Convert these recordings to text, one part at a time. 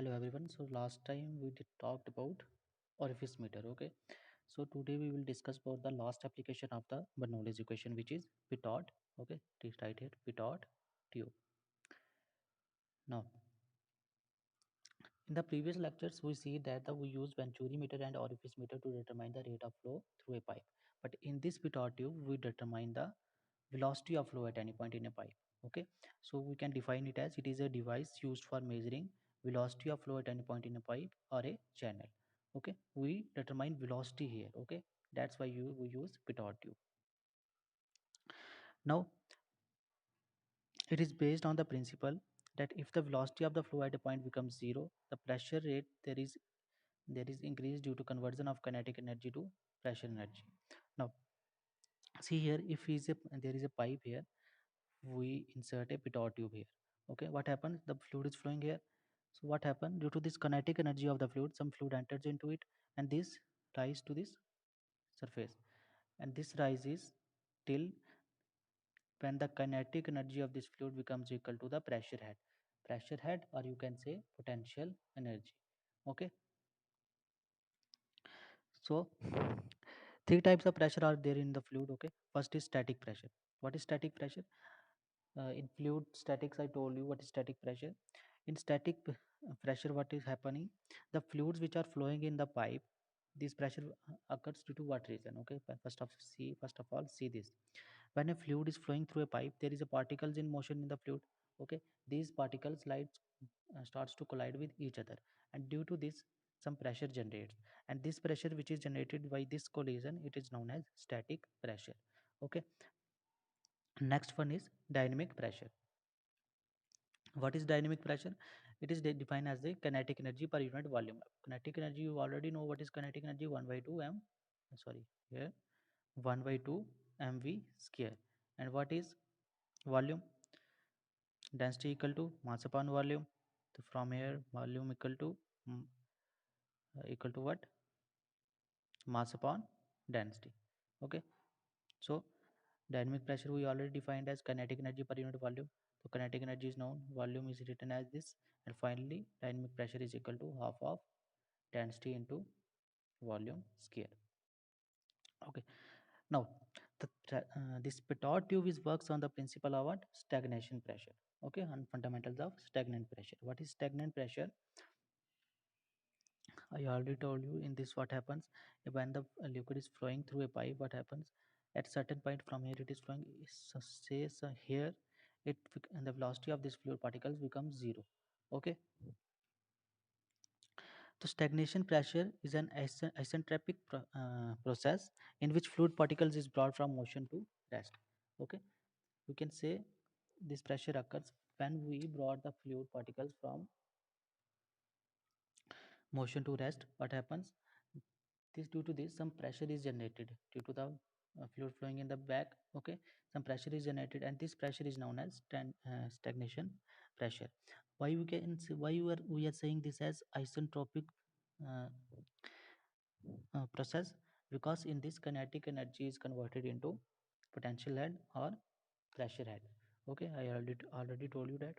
Hello everyone. So last time we did talked about orifice meter. Okay. So today we will discuss about the last application of the Bernoulli's equation, which is pitot. Okay. Please write here pitot tube. Now in the previous lectures we see that we use Venturi meter and orifice meter to determine the rate of flow through a pipe. But in this pitot tube we determine the velocity of flow at any point in a pipe. Okay. So we can define it as it is a device used for measuring velocity of flow at any point in a pipe or a channel. Okay, we determine velocity here. Okay, that's why we use pitot tube. Now it is based on the principle that if the velocity of the flow at a point becomes zero, the pressure rate there is increased due to conversion of kinetic energy to pressure energy. Now see here, if there is a pipe here, we insert a pitot tube here. Okay, what happens? The fluid is flowing here. So what happened? Due to this kinetic energy of the fluid, some fluid enters into it, and this rise to this surface, and this rises till when the kinetic energy of this fluid becomes equal to the pressure head, or you can say potential energy. Okay, so three types of pressure are there in the fluid. Okay, first is static pressure. What is static pressure? In fluid statics, I told you what is static pressure. In pressure, what is happening? The fluids which are flowing in the pipe, this pressure occurs due to what reason? Okay, first of all, see this. When a fluid is flowing through a pipe, there is a particles in motion in the fluid. Okay, these particles starts to collide with each other, and due to this, some pressure generates, and this pressure which is generated by this collision, it is known as static pressure. Okay, next one is dynamic pressure. What is dynamic pressure? It is defined as the kinetic energy per unit volume. Kinetic energy, you already know what is kinetic energy, 1 by 2 m, sorry, here 1 by 2 mv square. And what is volume? Density equal to mass upon volume. So from here, volume mm, equal to what? Mass upon density. Okay, so dynamic pressure we already defined as kinetic energy per unit volume. So kinetic energy is known, volume is written as this, and finally dynamic pressure is equal to half of density into volume square. Okay, now this pitot tube is works on the principle of what? Stagnation pressure. Okay, on fundamentals of stagnant pressure. What is stagnant pressure? I already told you in this what happens when the liquid is flowing through a pipe. What happens at certain point from here it is flowing. So say so here and the velocity of this fluid particles becomes zero. Okay, so stagnation pressure is an isentropic process in which fluid particles is brought from motion to rest. Okay, we can say this pressure occurs when we brought the fluid particles from motion to rest. What happens? This due to this some pressure is generated due to the fluid flowing in the back. Okay, some pressure is generated, and this pressure is known as stagnation pressure. Why we are saying this as isentropic uh, process? Because in this kinetic energy is converted into potential head or pressure head. Okay, I already told you that.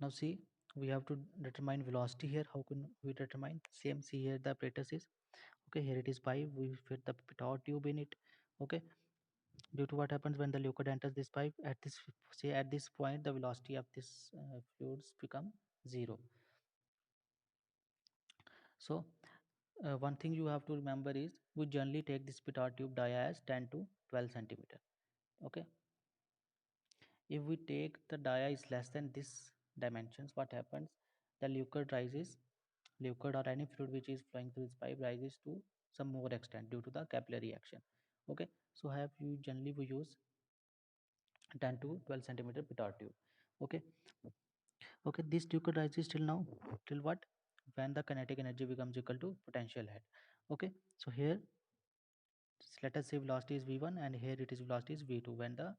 Now see, we have to determine velocity here. How can we determine? Same, see here the apparatus is. Okay, here it is pipe, we fit the pitot tube in it. Okay, due to what happens when the liquid enters this pipe at this, say at this point, the velocity of this fluids become zero. So one thing you have to remember is we generally take this pitot tube dia as 10 to 12 centimeter. Okay, if we take the dia is less than this dimensions, what happens? The liquid or any fluid which is flowing through this pipe rises to some more extent due to the capillary action. Okay, so have you generally we use 10 to 12 centimeter pitot tube. Okay, okay, this liquid rises till now, till what? When the kinetic energy becomes equal to potential head. Okay, so here let us say velocity is v1, and here it is velocity is v2 when the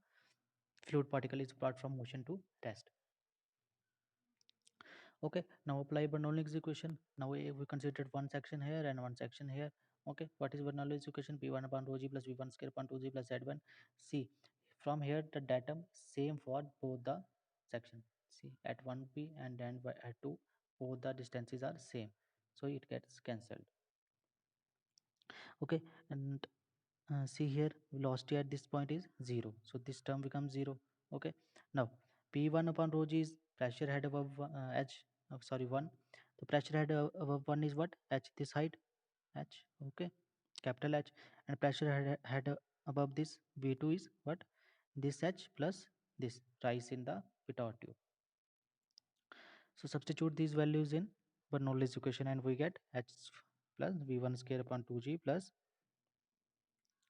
fluid particle is brought from motion to rest. Okay, now apply Bernoulli's equation. Now we considered one section here and one section here. Okay, what is Bernoulli's equation? P1 upon rho g plus v1 square upon 2g plus z1. See, from here the datum same for both the section. see at 1p and then at 2, both the distances are same, so it gets cancelled. Okay, and see here, velocity at this point is 0, so this term becomes 0. Okay, now p1 upon rho g is pressure head above h, sorry 1. The pressure head above 1 is what? H, this height, h. Okay, capital H. And pressure head above this v2 is what? This h plus this rise in the pitot tube. So substitute these values in Bernoulli's equation and we get h plus v1 square upon 2g plus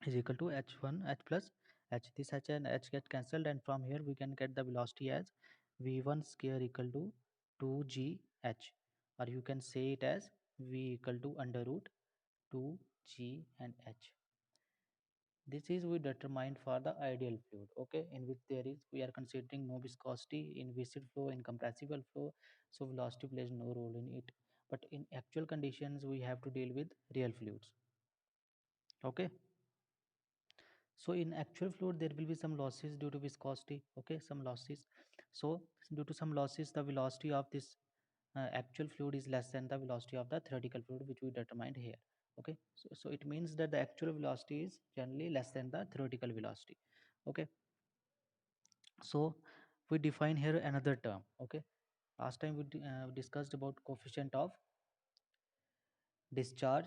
is equal to h1 h plus h. This h and h get cancelled, and from here we can get the velocity as v1 square equal to 2g h, or you can say it as v equal to under root 2g and h. This is we determined for the ideal fluid, okay, in which there is we are considering no viscosity in viscid flow, in compressible flow, so velocity plays no role in it. But in actual conditions we have to deal with real fluids. Okay, so in actual fluid there will be some losses due to viscosity, okay, some losses. So due to some losses the velocity of this actual fluid is less than the velocity of the theoretical fluid which we determined here. Okay, so it means that the actual velocity is generally less than the theoretical velocity. Okay, so we define here another term. Okay, last time we discussed about coefficient of discharge,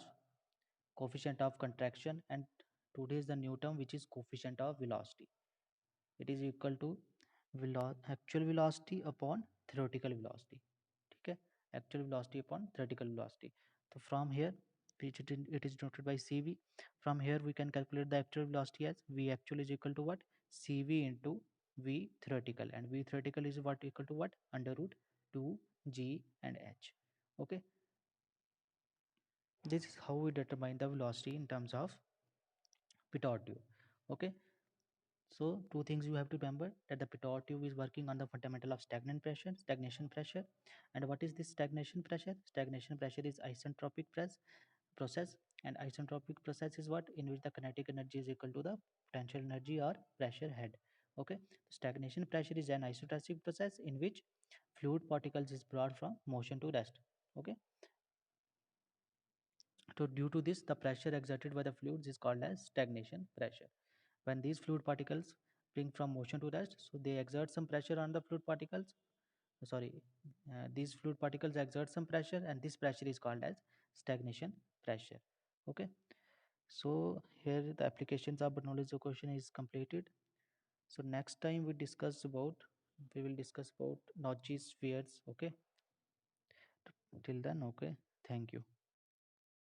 coefficient of contraction, and today is the new term which is coefficient of velocity. It is equal to actual velocity upon theoretical velocity. Okay, actual velocity upon theoretical velocity. So from here, which it is denoted by cv. From here we can calculate the actual velocity as v actual is equal to what? Cv into v theoretical, and v theoretical is what? Equal to what? Under root 2 g and h. Okay, this is how we determine the velocity in terms of pitot tube. Okay, so two things you have to remember, that the pitot tube is working on the fundamental of stagnation pressure. And what is this stagnation pressure? Stagnation pressure is isentropic process, and isentropic process is what? In which the kinetic energy is equal to the potential energy or pressure head. Okay, stagnation pressure is an isostatic process in which fluid particles is brought from motion to rest. Okay, so due to this the pressure exerted by the fluids is called as stagnation pressure. When these fluid particles bring from motion to rest, so they exert some pressure on the fluid particles, sorry, these fluid particles exert some pressure, and this pressure is called as stagnation pressure. Okay, so here the applications of Bernoulli's equation is completed. So next time we will discuss about Naughty's spheres. Okay, till then, okay, thank you.